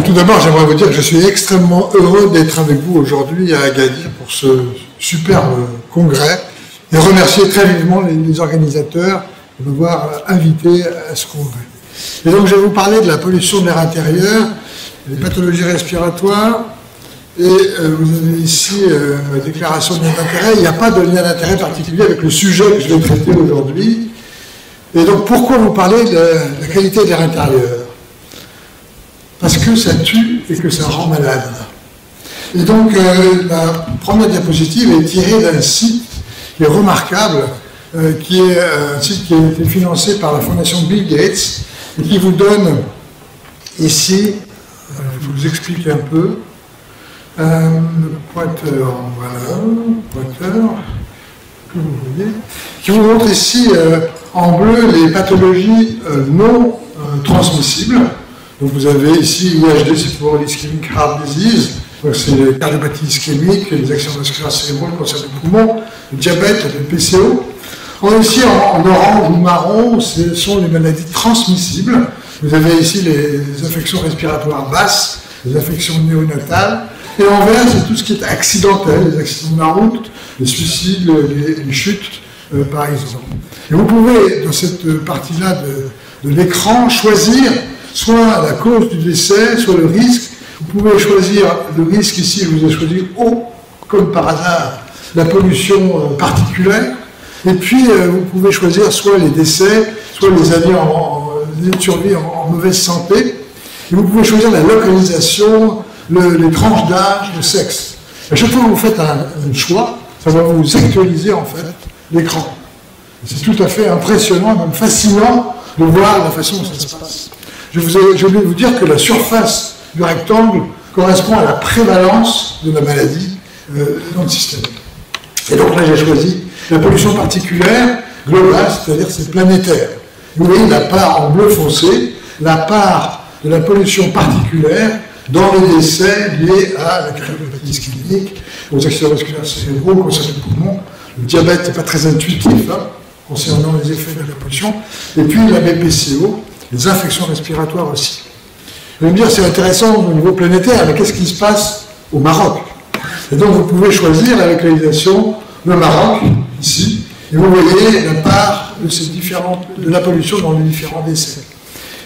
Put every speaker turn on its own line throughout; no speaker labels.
Tout d'abord, j'aimerais vous dire que je suis extrêmement heureux d'être avec vous aujourd'hui à Agadir pour ce superbe congrès et remercier très vivement les organisateurs de m'avoir invité à ce congrès. Et donc, je vais vous parler de la pollution de l'air intérieur, des pathologies respiratoires, et vous avez ici la déclaration de lien d'intérêt. Il n'y a pas de lien d'intérêt particulier avec le sujet que je vais traiter aujourd'hui. Et donc, pourquoi vous parler de la qualité de l'air intérieur? Parce que ça tue et que ça rend malade. Et donc, la première diapositive est tirée d'un site qui est remarquable, qui est un site qui a été financé par la fondation Bill Gates, et qui vous donne ici, je vous explique un peu, le pointeur, voilà, pointeur, que vous voyez, qui vous montre ici en bleu les pathologies non transmissibles. Donc vous avez ici IHD, c'est pour l'ischemic heart disease, donc c'est les cardiopathies ischémiques, les accidents vasculaires cérébraux, le cancer du poumon, le diabète, le PCO. On a ici en orange ou marron, ce sont les maladies transmissibles. Vous avez ici les infections respiratoires basses, les infections néonatales. Et en vert, c'est tout ce qui est accidentel, les accidents de la route, les suicides, les chutes, par exemple. Et vous pouvez, dans cette partie-là de l'écran, choisir soit la cause du décès, soit le risque. Vous pouvez choisir le risque ici, je vous ai choisi O, comme par hasard, la pollution particulière. Et puis, vous pouvez choisir soit les décès, soit les années de survie en mauvaise santé. Et vous pouvez choisir la localisation, les tranches d'âge, le sexe. À chaque fois que vous faites un choix, ça va vous actualiser en fait l'écran. C'est tout à fait impressionnant, même fascinant de voir la façon dont ça se passe. Je voulais vous dire que la surface du rectangle correspond à la prévalence de la maladie dans le système. Et donc là, j'ai choisi la pollution particulière globale, c'est-à-dire c'est planétaire. Vous voyez la part en bleu foncé, la part de la pollution particulière dans les décès liés à la cardiopathie ischémique, aux accidents vasculaires cérébraux, au cancer du poumon. Le diabète n'est pas très intuitif concernant les effets de la pollution. Et puis la BPCO, les infections respiratoires aussi. Vous allez me dire, c'est intéressant au niveau planétaire, mais qu'est-ce qui se passe au Maroc? Et donc vous pouvez choisir la localisation, le Maroc, ici, et vous voyez la part de la pollution dans les différents décès.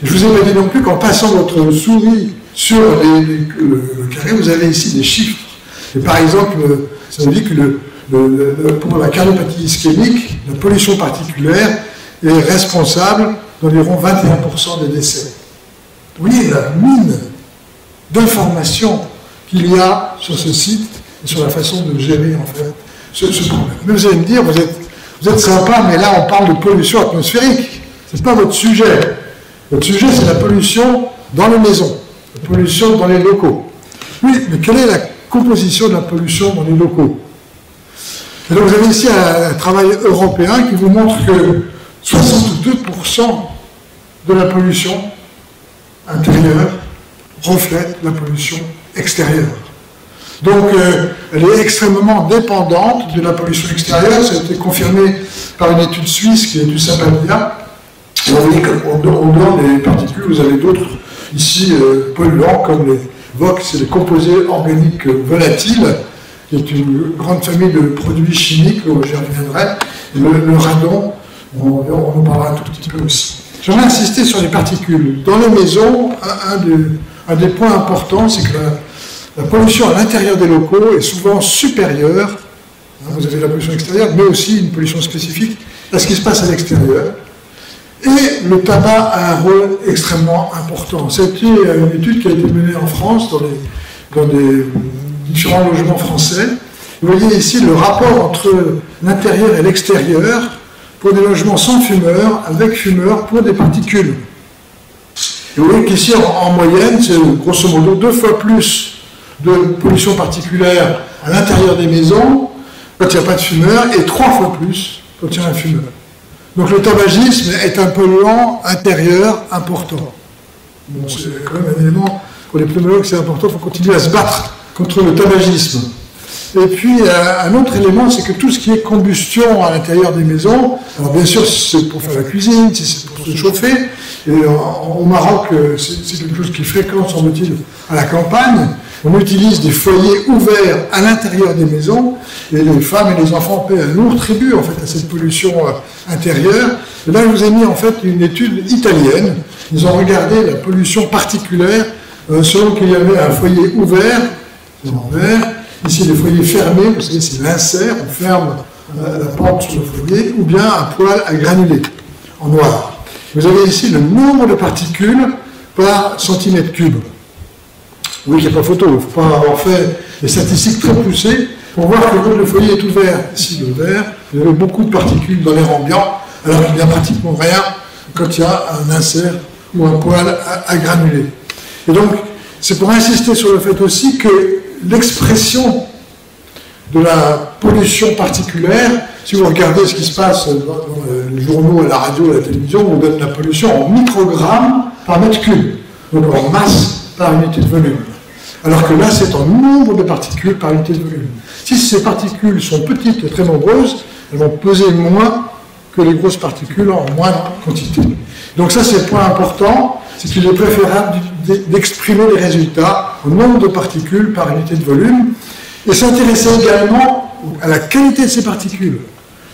Et je ne vous ai pas dit non plus qu'en passant votre souris sur le carré, vous avez ici des chiffres. Et par exemple, ça nous dit que pour la cardiopathie ischémique, la pollution particulière est responsable d'environ 21% des décès. Vous voyez la mine d'informations qu'il y a sur ce site et sur la façon de gérer en fait ce problème. Mais vous allez me dire, vous êtes sympa, mais là on parle de pollution atmosphérique. Ce n'est pas votre sujet. Votre sujet, c'est la pollution dans les maisons, la pollution dans les locaux. Oui, mais quelle est la composition de la pollution dans les locaux? Et donc vous avez ici un travail européen qui vous montre que 62% de la pollution intérieure reflète la pollution extérieure. Donc, elle est extrêmement dépendante de la pollution extérieure. Ça a été confirmé par une étude suisse qui est du Sapaldia. Et vous voyez qu'au dehors des particules, vous avez d'autres ici polluants comme les VOx et les composés organiques volatiles, qui est une grande famille de produits chimiques, j'y reviendrai. Et le radon, on en parlera un tout petit peu aussi. J'aimerais insister sur les particules. Dans les maisons, un des points importants, c'est que la pollution à l'intérieur des locaux est souvent supérieure, vous avez la pollution extérieure, mais aussi une pollution spécifique à ce qui se passe à l'extérieur. Et le tabac a un rôle extrêmement important. C'était une étude qui a été menée en France dans des différents logements français. Vous voyez ici le rapport entre l'intérieur et l'extérieur pour des logements sans fumeurs, avec fumeurs, pour des particules. Et vous voyez qu'ici, en moyenne, c'est grosso modo 2 fois plus de pollution particulière à l'intérieur des maisons quand il n'y a pas de fumeur, et 3 fois plus quand il y a un fumeur. Donc le tabagisme est un polluant intérieur important. Bon, c'est quand même un élément, pour les pneumologues, c'est important, il faut continuer à se battre contre le tabagisme. Et puis, un autre élément, c'est que tout ce qui est combustion à l'intérieur des maisons, alors bien sûr, si c'est pour faire la cuisine, si c'est pour se chauffer, et au Maroc, c'est quelque chose qui est fréquent, semble-t-il, à la campagne, on utilise des foyers ouverts à l'intérieur des maisons, et les femmes et les enfants paient un lourd tribut, en fait, à cette pollution intérieure. Et là, je vous ai mis, en fait, une étude italienne. Ils ont regardé la pollution particulière selon qu'il y avait un foyer ouvert, c'est en vert. Ici, les foyers fermés, vous savez, c'est l'insert, on ferme la porte sur le foyer, ou bien un poêle à granulés, en noir. Vous avez ici le nombre de particules par centimètre cube. Oui, il n'y a pas photo, il ne faut pas avoir fait des statistiques très poussées pour voir que quand le foyer est ouvert, ici le vert, vous avez beaucoup de particules dans l'air ambiant, alors qu'il n'y a pratiquement rien quand il y a un insert ou un poêle à granulés. Et donc, c'est pour insister sur le fait aussi que l'expression de la pollution particulière, si vous regardez ce qui se passe dans les journaux, à la radio, à la télévision, on donne la pollution en microgrammes par mètre cube, donc en masse par unité de volume. Alors que là, c'est en nombre de particules par unité de volume. Si ces particules sont petites et très nombreuses, elles vont peser moins que les grosses particules en moindre quantité. Donc ça, c'est le point important, c'est qu'il est préférable d'exprimer les résultats en nombre de particules par unité de volume, et s'intéresser également à la qualité de ces particules.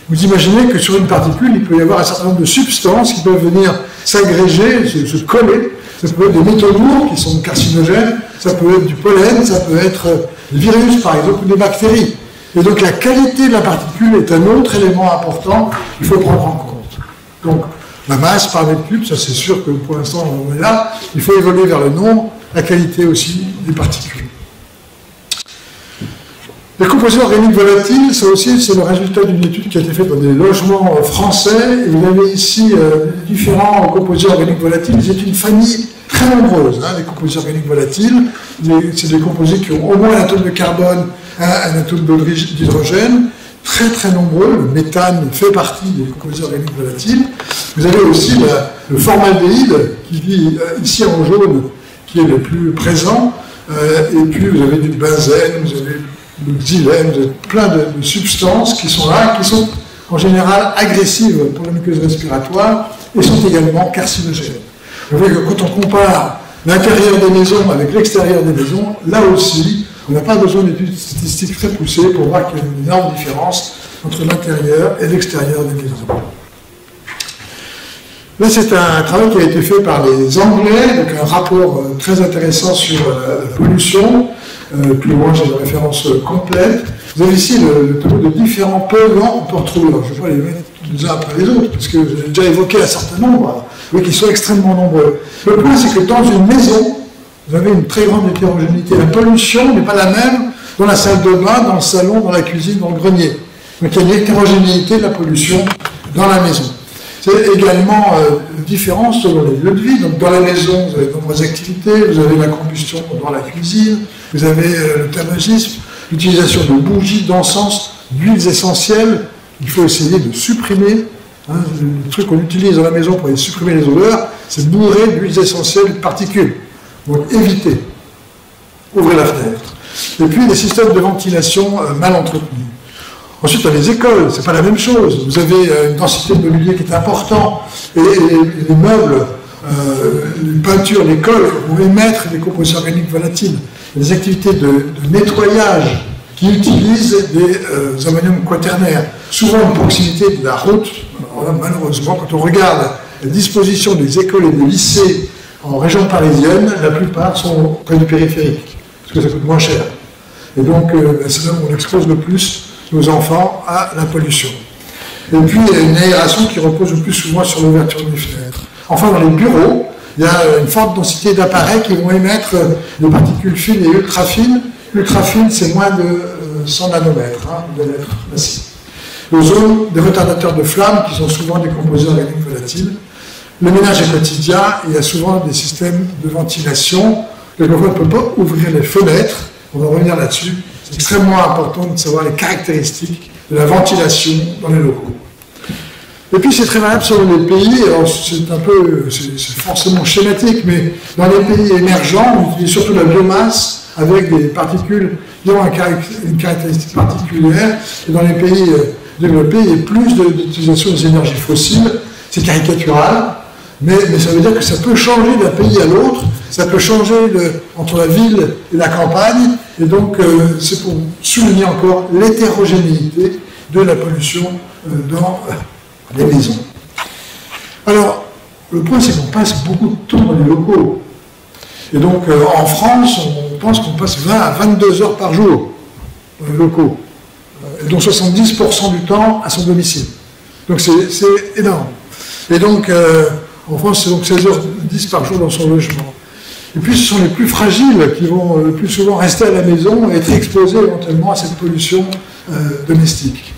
Vous imaginez que sur une particule, il peut y avoir un certain nombre de substances qui peuvent venir s'agréger, se coller. Ça peut être des métaux lourds qui sont carcinogènes, ça peut être du pollen, ça peut être des virus par exemple, ou des bactéries. Et donc la qualité de la particule est un autre élément important qu'il faut prendre en compte. Donc la masse par mètre cube, ça c'est sûr que pour l'instant on est là, il faut évoluer vers le nombre, la qualité aussi des particules. Les composés organiques volatiles, ça aussi c'est le résultat d'une étude qui a été faite dans des logements français. Et vous avez ici différents composés organiques volatiles, c'est une famille très nombreuse, les composés organiques volatiles. C'est des composés qui ont au moins un atome de carbone, un atome d'hydrogène, très très nombreux. Le méthane fait partie des composés organiques volatiles. Vous avez aussi le formaldéhyde, qui vit ici en jaune, qui est le plus présent. Et puis vous avez du benzène, vous avez le xylème, plein de substances qui sont là, qui sont en général agressives pour la muqueuse respiratoire et sont également carcinogènes. Vous voyez que quand on compare l'intérieur des maisons avec l'extérieur des maisons, là aussi, on n'a pas besoin d'études statistiques très poussées pour voir qu'il y a une énorme différence entre l'intérieur et l'extérieur des maisons. Là, c'est un travail qui a été fait par les Anglais, donc un rapport très intéressant sur la pollution. Plus loin, j'ai une référence complète. Vous avez ici le tableau de différents polluants qu'on peut retrouver. Alors, je ne vais pas les mettre les uns après les autres, parce que j'ai déjà évoqué un certain nombre, mais qui sont extrêmement nombreux. Le point, c'est que dans une maison, vous avez une très grande hétérogénéité. La pollution n'est pas la même dans la salle de bain, dans le salon, dans la cuisine, dans le grenier. Donc il y a une hétérogénéité de la pollution dans la maison. C'est également différent selon les lieux de vie. Donc dans la maison, vous avez de nombreuses activités, vous avez la combustion dans la cuisine, vous avez le tabagisme, l'utilisation de bougies, d'encens, d'huiles essentielles. Il faut essayer de supprimer. Le truc qu'on utilise dans la maison pour supprimer les odeurs, c'est bourré d'huiles essentielles et de particules. Donc évitez. Ouvrez la fenêtre. Et puis les systèmes de ventilation mal entretenus. Ensuite, dans les écoles, c'est pas la même chose. Vous avez une densité de mobilier qui est importante et les meubles, les peintures, les cols vont émettre des composés organiques volatiles. Les activités de nettoyage qui utilisent des ammoniums quaternaires, souvent en proximité de la route. Alors là, malheureusement, quand on regarde la disposition des écoles et des lycées en région parisienne, la plupart sont près du périphérique, parce que ça coûte moins cher. Et donc, c'est là où on expose le plus nos enfants à la pollution. Et puis, il y a une aération qui repose le plus souvent sur l'ouverture des fenêtres. Enfin, dans les bureaux, il y a une forte densité d'appareils qui vont émettre des particules fines et ultra fines. Ultra fines, c'est moins de 100 nanomètres de lettres massives. L'ozone, des retardateurs de flammes qui sont souvent des composés organiques volatiles. Le ménage est quotidien, et il y a souvent des systèmes de ventilation. Quelquefois, on ne peut pas ouvrir les fenêtres. On va revenir là-dessus. C'est extrêmement important de savoir les caractéristiques de la ventilation dans les locaux. Et puis c'est très variable selon les pays. Alors c'est forcément schématique, mais dans les pays émergents, on utilise surtout la biomasse avec des particules qui ont une caractéristique particulière. Et dans les pays développés, il y a plus d'utilisation des énergies fossiles. C'est caricatural, mais ça veut dire que ça peut changer d'un pays à l'autre, ça peut changer entre la ville et la campagne, et donc c'est pour souligner encore l'hétérogénéité de la pollution dans les maisons. Alors, le point, c'est qu'on passe beaucoup de temps dans les locaux. Et donc, en France, on pense qu'on passe 20 à 22 heures par jour dans les locaux, et dont 70% du temps à son domicile. Donc, c'est énorme. Et donc, en France, c'est donc 16h10 par jour dans son logement. Et puis, ce sont les plus fragiles qui vont le plus souvent rester à la maison et être exposés éventuellement à cette pollution domestique.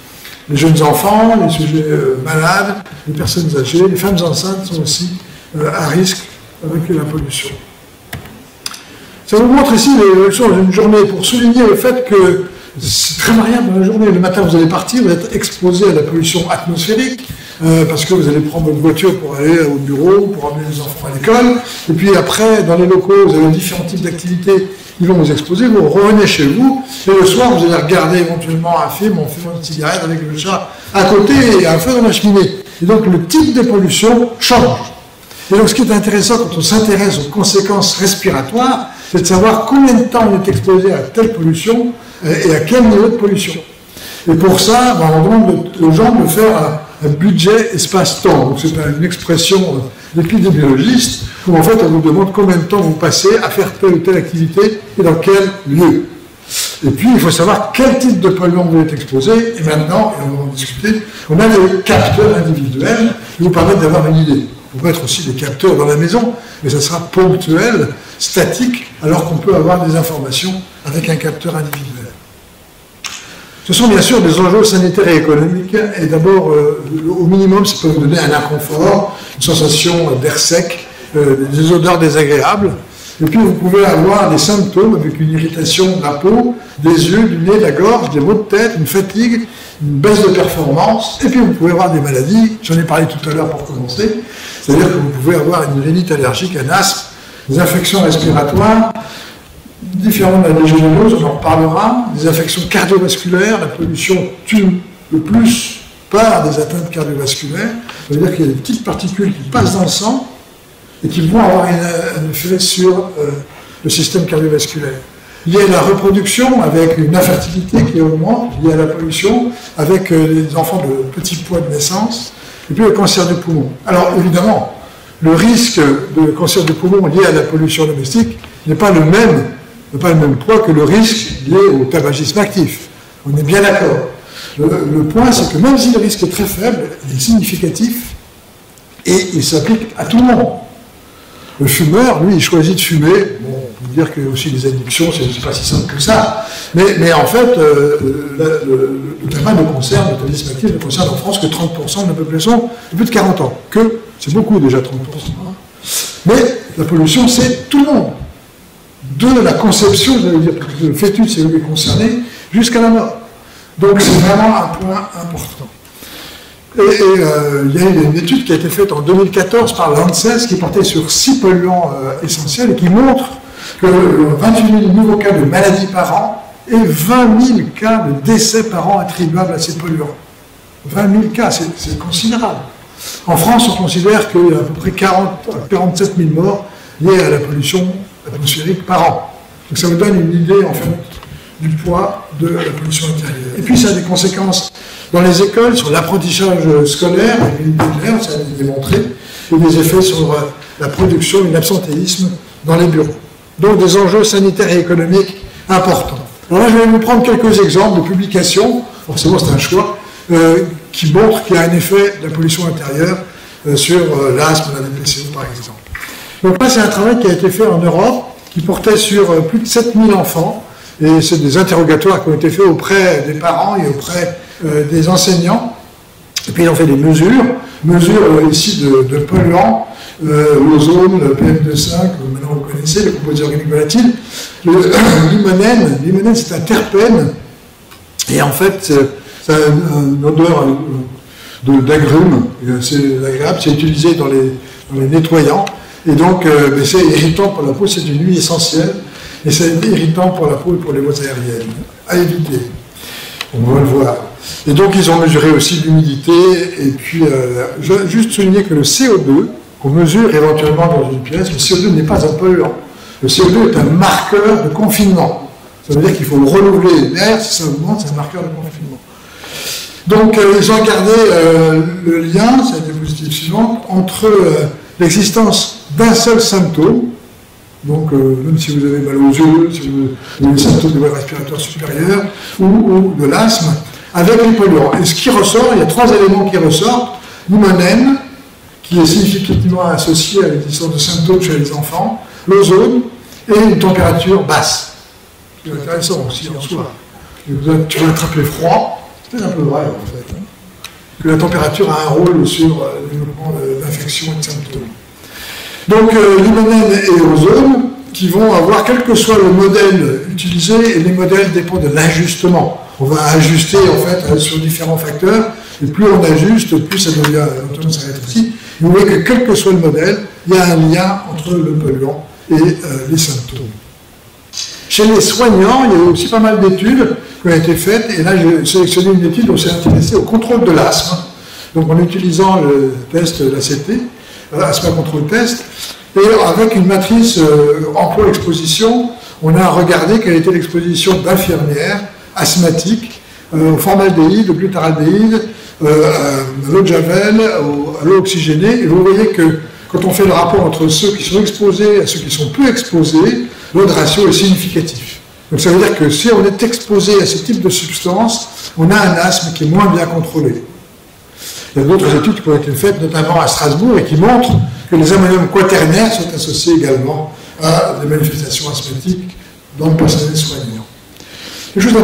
Les jeunes enfants, les sujets malades, les personnes âgées, les femmes enceintes sont aussi à risque avec la pollution. Ça vous montre ici les leçons d'une journée pour souligner le fait que c'est très variable dans la journée. Le matin, vous allez partir, vous êtes exposé à la pollution atmosphérique, parce que vous allez prendre votre voiture pour aller au bureau, pour emmener les enfants à l'école. Et puis après, dans les locaux, vous avez différents types d'activités qui vont vous exposer. Vous revenez chez vous, et le soir, vous allez regarder éventuellement un film en fumant une cigarette avec le chat à côté et un feu dans la cheminée. Et donc, le type de pollution change. Et donc, ce qui est intéressant quand on s'intéresse aux conséquences respiratoires, c'est de savoir combien de temps on est exposé à telle pollution et à quel niveau de pollution. Et pour ça, on demande aux gens de faire un budget espace-temps. Donc c'est une expression d'épidémiologiste où en fait on vous demande combien de temps vous passez à faire telle ou telle activité et dans quel lieu. Et puis il faut savoir quel type de polluant vous êtes exposé. Et maintenant, et on va en discuter, on a des capteurs individuels qui vous permettent d'avoir une idée. On peut être aussi des capteurs dans la maison, mais ça sera ponctuel, statique, alors qu'on peut avoir des informations avec un capteur individuel. Ce sont bien sûr des enjeux sanitaires et économiques, et d'abord, au minimum, ça peut vous donner un inconfort, une sensation d'air sec, des odeurs désagréables, et puis vous pouvez avoir des symptômes avec une irritation de la peau, des yeux, du nez, de la gorge, des maux de tête, une fatigue, une baisse de performance, et puis vous pouvez avoir des maladies, j'en ai parlé tout à l'heure pour commencer, c'est-à-dire que vous pouvez avoir une rhinite allergique, un asthme, des infections respiratoires, différentes de la légionellose, on en reparlera, des infections cardiovasculaires, la pollution tue le plus par des atteintes cardiovasculaires, ça veut dire qu'il y a des petites particules qui passent dans le sang et qui vont avoir un effet sur le système cardiovasculaire. Il y a la reproduction avec une infertilité qui augmente, il y a la pollution avec des enfants de petits poids de naissance, et puis le cancer du poumon. Alors évidemment, le risque de cancer du poumon lié à la pollution domestique n'est pas le même poids que le risque lié au tabagisme actif. On est bien d'accord. Le point, c'est que même si le risque est très faible, il est significatif et il s'applique à tout le monde. Le fumeur, lui, il choisit de fumer. Bon, on peut dire qu'il y a aussi des addictions, c'est pas si simple que ça. Mais en fait, le tabac ne concerne, le tabagisme actif ne concerne en France que 30% de la population de plus de 40 ans. C'est beaucoup déjà 30%. Mais la pollution, c'est tout le monde. De la conception, j'allais dire, parce que le fœtus est concerné, jusqu'à la mort. Donc c'est vraiment un point important. Et il y a une étude qui a été faite en 2014 par l'ANSES qui portait sur 6 polluants essentiels et qui montre que 28 000 nouveaux cas de maladies par an et 20 000 cas de décès par an attribuables à ces polluants. 20 000 cas, c'est considérable. En France, on considère qu'il y a à peu près 47 000 morts liés à la pollution atmosphérique par an. Donc ça vous donne une idée, en fait, du poids de la pollution intérieure. Et puis ça a des conséquences dans les écoles, sur l'apprentissage scolaire, ça a été démontré, et des effets sur la production et l'absentéisme dans les bureaux. Donc des enjeux sanitaires et économiques importants. Alors là, je vais vous prendre quelques exemples de publications, forcément c'est un choix, qui montrent qu'il y a un effet de la pollution intérieure sur l'asthme, la DPCO par exemple. Donc là, c'est un travail qui a été fait en Europe, qui portait sur plus de 7000 enfants, et c'est des interrogatoires qui ont été faits auprès des parents et auprès des enseignants. Et puis ils ont fait des mesures ici de polluants, l'ozone, le PM2,5, maintenant vous connaissez, les composés organiques volatiles. Limonène, c'est un terpène, et en fait, ça a une odeur d'agrumes, c'est agréable, c'est utilisé dans les nettoyants, et donc c'est irritant pour la peau, c'est une huile essentielle. et c'est irritant pour la peau et pour les voies aériennes. À éviter. On va le voir. Et donc, ils ont mesuré aussi l'humidité, et puis, je veux juste souligner que le CO2, qu'on mesure éventuellement dans une pièce, le CO2 n'est pas un polluant. Le CO2 est un marqueur de confinement. Ça veut dire qu'il faut renouveler l'air, si ça augmente, c'est un marqueur de confinement. Donc, ils ont regardé le lien, c'est la diapositive suivante, entre l'existence d'un seul symptôme, donc même si vous avez mal aux yeux, si vous avez des symptômes de voie respiratoire supérieure ou de l'asthme, avec les polluants. Et ce qui ressort, il y a 3 éléments qui ressortent. L'hymonène, qui est significativement associé à l'existence de symptômes chez les enfants, l'ozone et une température basse. C'est intéressant aussi en soi. Tu vas attraper froid, c'est un peu vrai en fait, hein, que la température a un rôle sur le développement d'infections et de symptômes. Donc l'hymonène et l'ozone qui vont avoir, quel que soit le modèle utilisé, et les modèles dépendent de l'ajustement. On va ajuster en fait sur différents facteurs, et plus on ajuste, plus ça devient l'autonomie ça rétrécit. Vous voyez que quel que soit le modèle, il y a un lien entre le polluant et les symptômes. Chez les soignants, il y a eu aussi pas mal d'études qui ont été faites, et là j'ai sélectionné une étude où on s'est intéressé au contrôle de l'asthme, donc en utilisant le test de l'ACT, Asthma Control Test, et avec une matrice emploi-exposition, on a regardé quelle était l'exposition d'infirmières asthmatiques au formaldéhyde, au glutardéhyde, à l'eau de javel, à l'eau oxygénée, et vous voyez que quand on fait le rapport entre ceux qui sont exposés et ceux qui sont peu exposés, l'autre ratio est significatif. Donc ça veut dire que si on est exposé à ce type de substance, on a un asthme qui est moins bien contrôlé. Il y a d'autres études qui ont été faites, notamment à Strasbourg, et qui montrent que les ammoniums quaternaires sont associés également à des manifestations asthmatiques dans le personnel soignant. Quelque chose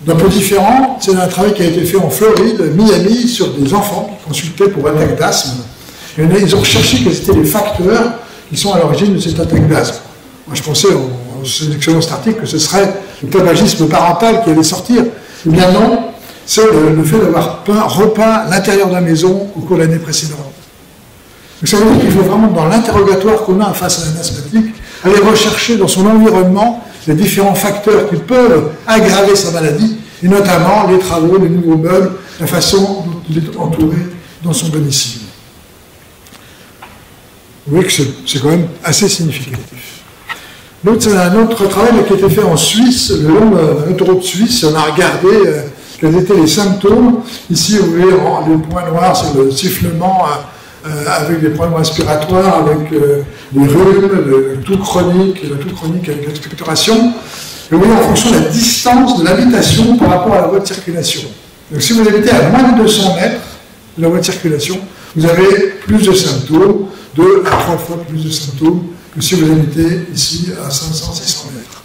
d'un peu différent, c'est un travail qui a été fait en Floride, Miami, sur des enfants qui consultaient pour attaque d'asthme. Et ils ont recherché quels étaient les facteurs qui sont à l'origine de cette attaque d'asthme. Moi, je pensais, en sélectionnant cet article, que ce serait le tabagisme parental qui allait sortir. Eh bien non, c'est le fait d'avoir repeint l'intérieur de la maison au cours de l'année précédente. Donc ça veut dire qu'il faut vraiment, dans l'interrogatoire qu'on a face à un asthmatique, aller rechercher dans son environnement les différents facteurs qui peuvent aggraver sa maladie, et notamment les travaux, les nouveaux meubles, la façon dont il est entouré dans son domicile. Vous voyez que c'est quand même assez significatif. L'autre, c'est un autre travail qui a été fait en Suisse, le long de l'autoroute suisse. On a regardé quels étaient les symptômes. Ici, vous voyez, le point noir, c'est le sifflement avec des problèmes respiratoires, avec des rhumes, le toux chronique avec l'expectoration. Et vous voyez, en fonction de la distance de l'habitation par rapport à la voie de circulation. Donc, si vous habitez à moins de 200 mètres de la voie de circulation, vous avez plus de symptômes, 2 à 3 fois plus de symptômes que si vous habitez ici à 500-600 mètres.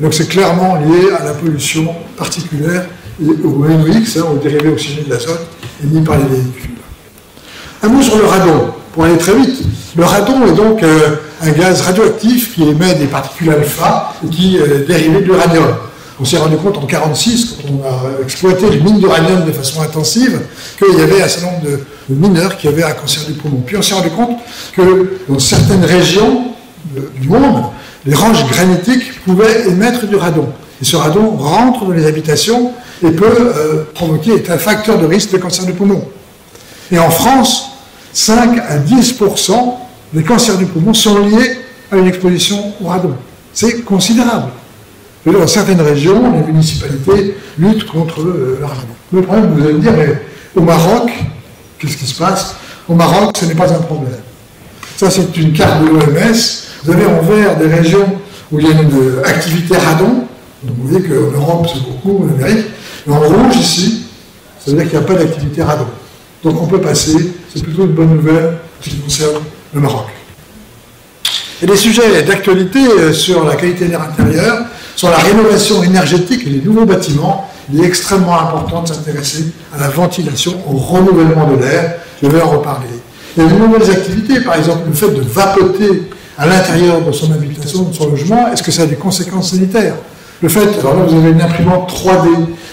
Donc c'est clairement lié à la pollution particulière et au NOx, aux dérivés oxygénés de l'azote, émis par les véhicules. Un mot sur le radon, pour aller très vite. Le radon est donc un gaz radioactif qui émet des particules alpha et qui est dérivé de l'uranium. On s'est rendu compte en 1946, quand on a exploité les mines d'uranium de façon intensive, qu'il y avait un certain nombre de mineurs qui avaient un cancer du poumon. Puis on s'est rendu compte que dans certaines régions du monde, les roches granitiques pouvaient émettre du radon. Et ce radon rentre dans les habitations et peut provoquer, est un facteur de risque de cancer du poumon. Et en France, 5 à 10% des cancers du poumon sont liés à une exposition au radon. C'est considérable. Dans certaines régions, les municipalités luttent contre le radon. Le problème, vous allez me dire, mais au Maroc, qu'est-ce qui se passe? Au Maroc, ce n'est pas un problème. Ça, c'est une carte de l'OMS. Vous avez en vert des régions où il y a une activité radon. Donc vous voyez qu'en Europe, c'est beaucoup, en Amérique. Et en rouge, ici, ça veut dire qu'il n'y a pas d'activité radon. Donc on peut passer, c'est plutôt une bonne nouvelle en ce qui concerne le Maroc. Et des sujets d'actualité sur la qualité de l'air intérieur, sur la rénovation énergétique et les nouveaux bâtiments, il est extrêmement important de s'intéresser à la ventilation, au renouvellement de l'air. Je vais en reparler. Il y a de nouvelles activités, par exemple le fait de vapoter à l'intérieur de son habitation, de son logement, est-ce que ça a des conséquences sanitaires? Le fait, alors là vous avez une imprimante 3D.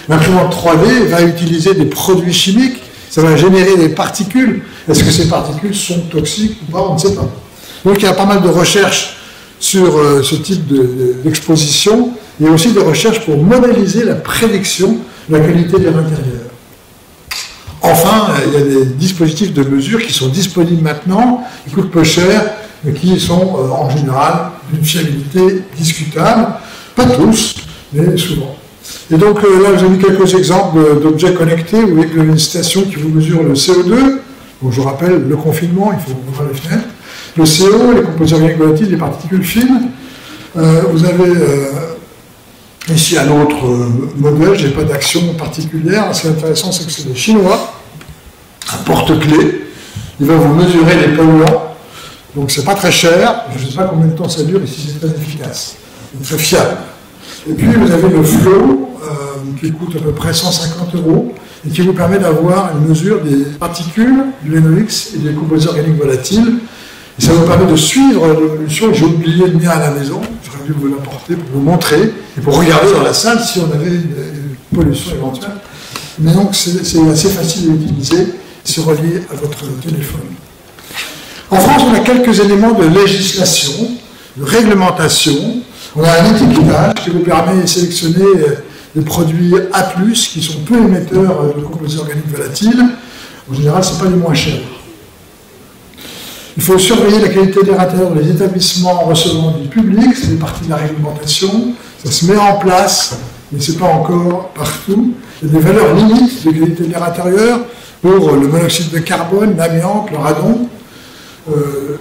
L'imprimante 3D va utiliser des produits chimiques, ça va générer des particules. Est-ce que ces particules sont toxiques ou pas? On ne sait pas. Donc il y a pas mal de recherches sur ce type d'exposition. Il y a aussi des recherches pour modéliser la prédiction de la qualité de l'air intérieur. Enfin, il y a des dispositifs de mesure qui sont disponibles maintenant, qui coûtent peu cher, mais qui sont en général d'une fiabilité discutable. Pas tous, mais souvent. Et donc là, j'ai mis quelques exemples d'objets connectés. Vous voyez que vous avez une station qui vous mesure le CO2. Donc je vous rappelle, le confinement, il faut ouvrir les fenêtres. Le CO, les composés organiques volatiles, les particules fines. Vous avez ici un autre modèle, je n'ai pas d'action particulière. Ce qui est intéressant, c'est que c'est des Chinois, un porte-clés. Il va vous mesurer les polluants. Donc c'est pas très cher. Je ne sais pas combien de temps ça dure et si c'est très efficace. C'est très fiable. Et puis vous avez le Flow, qui coûte à peu près 150 € et qui vous permet d'avoir une mesure des particules, du NOx et des composés organiques volatiles. Et ça vous permet de suivre l'évolution. J'ai oublié de venir à la maison, j'aurais dû vous l'apporter pour vous montrer et pour regarder dans la salle si on avait une pollution éventuelle. Mais donc c'est assez facile à utiliser, c'est relié à votre téléphone. En France, on a quelques éléments de législation, de réglementation. On a un étiquetage qui vous permet de sélectionner des produits A+, qui sont peu émetteurs de composés organiques volatiles. En général, ce n'est pas les moins chers. Il faut surveiller la qualité de l'air intérieur dans les établissements recevant du public, c'est une partie de la réglementation. Ça se met en place, mais ce n'est pas encore partout. Il y a des valeurs limites de qualité de l'air intérieur pour le monoxyde de carbone, l'amiante, le radon.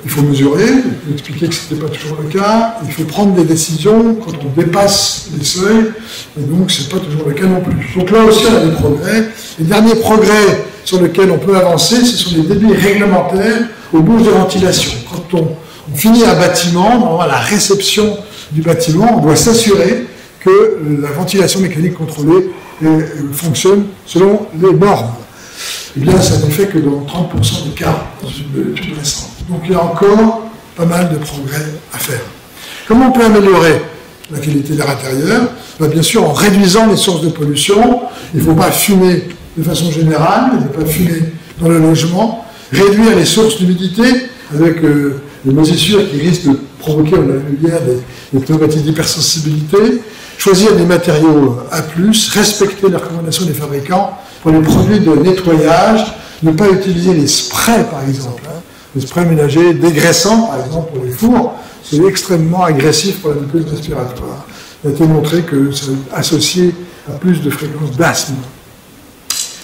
Il faut mesurer, il faut expliquer que ce n'était pas toujours le cas, il faut prendre des décisions quand on dépasse les seuils, et donc ce n'est pas toujours le cas non plus. Donc là aussi on a des progrès. Les derniers progrès sur lesquels on peut avancer, ce sont les débits réglementaires aux bouches de ventilation. Quand on finit un bâtiment, à la réception du bâtiment, on doit s'assurer que la ventilation mécanique contrôlée fonctionne selon les normes. Eh bien, ça n'est fait que dans 30% des cas dans une étude récente. Donc il y a encore pas mal de progrès à faire. Comment on peut améliorer la qualité de l'air intérieur? Bien sûr, en réduisant les sources de pollution. Il ne faut pas fumer de façon générale, il ne faut pas fumer dans le logement. Réduire les sources d'humidité avec les moisissures qui risquent de provoquer, on l'a vu hier, des pneumatiques d'hypersensibilité. Choisir des matériaux A+, respecter les recommandations des fabricants pour les produits de nettoyage, ne pas utiliser les sprays par exemple, les sprays ménagers dégraissants par exemple pour les fours, c'est extrêmement agressif pour la muqueuse respiratoire. Il a été montré que c'est associé à plus de fréquences d'asthme.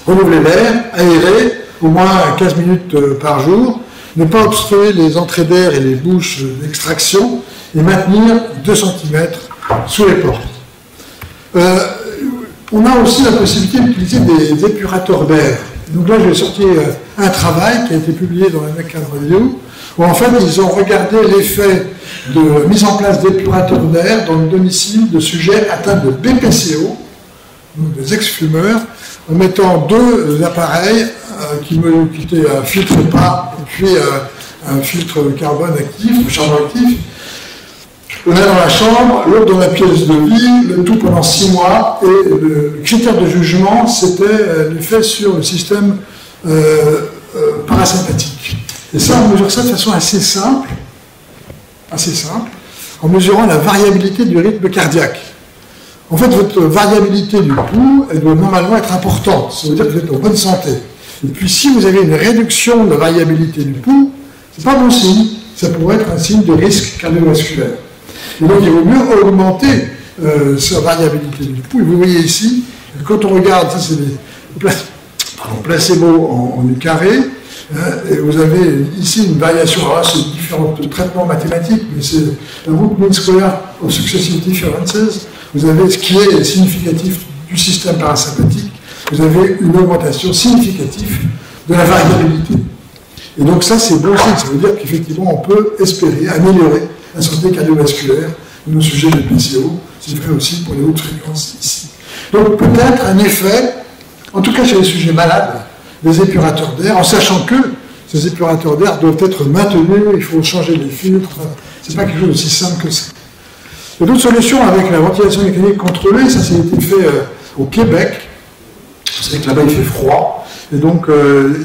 Renouveler l'air, aérer au moins 15 minutes par jour, ne pas obstruer les entrées d'air et les bouches d'extraction et maintenir 2 cm sous les portes. On a aussi la possibilité d'utiliser des épurateurs d'air. Donc là, j'ai sorti un travail qui a été publié dans la McCann Review, où en fait, ils ont regardé l'effet de mise en place d'épurateurs d'air dans le domicile de sujets atteints de BPCO, donc des ex-fumeurs, en mettant 2 appareils qui étaient un filtre PA et puis un filtre carbone actif, charbon actif. On est dans la chambre, l'autre dans la pièce de vie, le tout pendant 6 mois, et le critère de jugement, c'était l'effet sur le système parasympathique. Et ça, on mesure ça de façon assez simple, en mesurant la variabilité du rythme cardiaque. En fait, votre variabilité du pouls, elle doit normalement être importante, ça veut dire que vous êtes en bonne santé. Et puis, si vous avez une réduction de la variabilité du pouls, c'est pas bon signe, ça pourrait être un signe de risque cardiovasculaire. Et donc, il vaut mieux augmenter sa variabilité du pouls. Et vous voyez ici, quand on regarde, ça c'est des placebo en U carré, et vous avez ici une variation, alors là c'est différents traitements mathématiques, mais c'est la root mean square of successive differences. Vous avez ce qui est significatif du système parasympathique, vous avez une augmentation significative de la variabilité. Et donc ça c'est bon signe, ça veut dire qu'effectivement on peut espérer améliorer la santé cardiovasculaire de nos sujets de PCO, c'est vrai aussi pour les hautes fréquences ici. Donc peut-être un effet, en tout cas chez les sujets malades, des épurateurs d'air, en sachant que ces épurateurs d'air doivent être maintenus, il faut changer les filtres, enfin, c'est pas quelque chose aussi simple que ça. Il y a d'autres solutions avec la ventilation mécanique contrôlée, ça a été fait au Québec, vous savez que là-bas il fait froid, et donc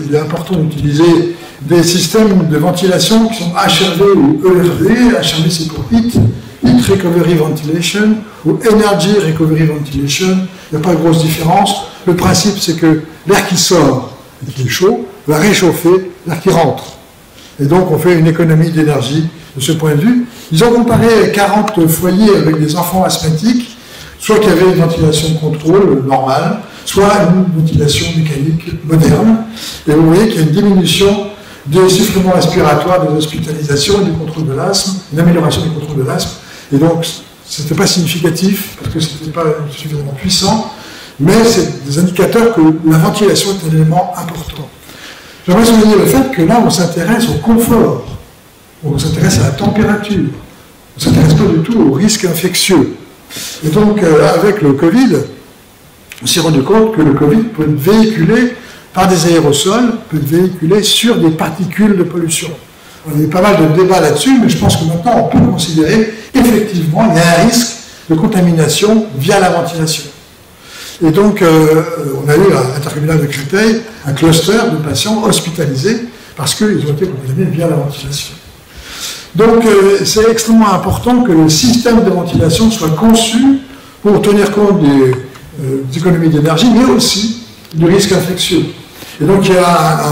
il est important d'utiliser des systèmes de ventilation qui sont HRV ou ERV. HRV c'est pour Heat Recovery Ventilation, ou Energy Recovery Ventilation. Il n'y a pas de grosse différence. Le principe c'est que l'air qui sort et qui est chaud va réchauffer l'air qui rentre. Et donc on fait une économie d'énergie de ce point de vue. Ils ont comparé 40 foyers avec des enfants asthmatiques, soit qui avaient une ventilation contrôle normale, soit une ventilation mécanique moderne. Et vous voyez qu'il y a une diminution des sifflements respiratoires, des hospitalisations et du contrôle de l'asthme, une amélioration du contrôle de l'asthme. Et donc, ce n'était pas significatif, parce que ce n'était pas suffisamment puissant, mais c'est des indicateurs que la ventilation est un élément important. J'aimerais souligner le fait que là, on s'intéresse au confort, on s'intéresse à la température, on ne s'intéresse pas du tout au risque infectieux. Et donc, avec le Covid, on s'est rendu compte que le Covid peut être véhiculé par des aérosols, peut être véhiculé sur des particules de pollution. Il y a eu pas mal de débats là-dessus, mais je pense que maintenant, on peut considérer effectivement qu'il y a un risque de contamination via la ventilation. Et donc, on a eu à l'Intercommunal de Créteil un cluster de patients hospitalisés parce qu'ils ont été contaminés via la ventilation. Donc, c'est extrêmement important que le système de ventilation soit conçu pour tenir compte des économies d'énergie, mais aussi du risque infectieux. Et donc, il y a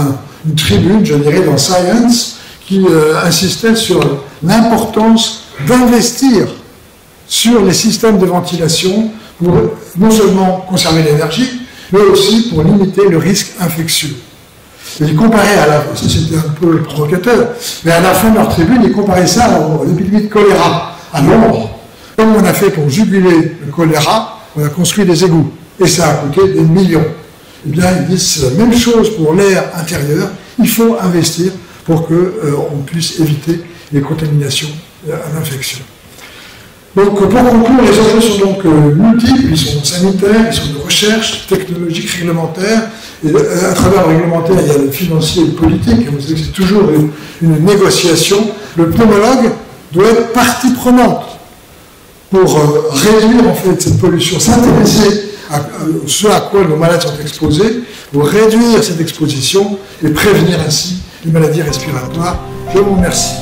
une tribune, je dirais, dans Science, qui insistait sur l'importance d'investir sur les systèmes de ventilation pour non seulement conserver l'énergie, mais aussi pour limiter le risque infectieux. Et ils comparaient ça c'était un peu provocateur, mais à la fin de leur tribune, ils comparaient ça à l'épidémie de choléra à Londres. Comme on a fait pour juguler le choléra, on a construit des égouts, et ça a coûté des millions. Eh bien, ils disent c'est la même chose pour l'air intérieur, il faut investir pour qu'on puisse éviter les contaminations à l'infection. Donc, pour conclure, les enjeux sont donc multiples, ils sont sanitaires, ils sont de recherche, technologiques, réglementaires, et à travers le réglementaire, il y a le financier et le politique, et vous savez que c'est toujours une négociation. Le pneumologue doit être partie prenante pour réduire en fait cette pollution, s'intéresser à ce à quoi nos malades sont exposés, pour réduire cette exposition et prévenir ainsi les maladies respiratoires. Je vous remercie.